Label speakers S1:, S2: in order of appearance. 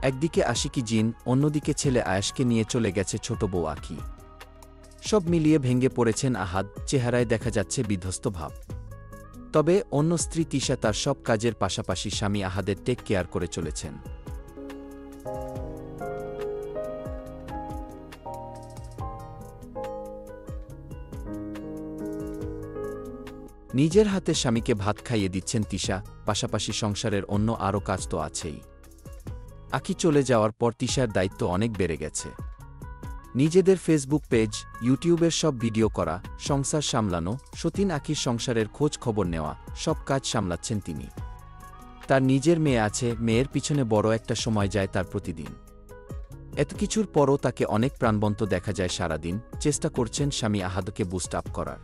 S1: একদিকে আশিকি জিন, অন্যদিকে ছেলে আয়াশকে নিয়ে চলে গেছে ছোট বউ আঁখি। সব মিলিয়ে ভেঙে পড়েছেন আহাদ, চেহারায় দেখা যাচ্ছে বিধ্বস্ত ভাব। তবে অন্য স্ত্রী তিশা তার সব কাজের পাশাপাশি স্বামী আহাদের টেক কেয়ার করে চলেছেন। নিজের হাতে স্বামীকে ভাত খাইয়ে দিচ্ছেন তিশা, পাশাপাশি সংসারের অন্য আরও কাজ তো আছেই। আঁখি চলে যাওয়ার পর তিশার দায়িত্ব অনেক বেড়ে গেছে। নিজেদের ফেসবুক পেজ, ইউটিউবের সব ভিডিও করা, সংসার সামলানো, সতীন আঁখির সংসারের খোঁজ খবর নেওয়া, সব কাজ সামলাচ্ছেন তিনি। তার নিজের মেয়ে আছে, মেয়ের পিছনে বড় একটা সময় যায় তার প্রতিদিন। এত কিছুর পরও তাকে অনেক প্রাণবন্ত দেখা যায় সারাদিন, চেষ্টা করছেন স্বামী আহাদকে বুস্ট আপ করার।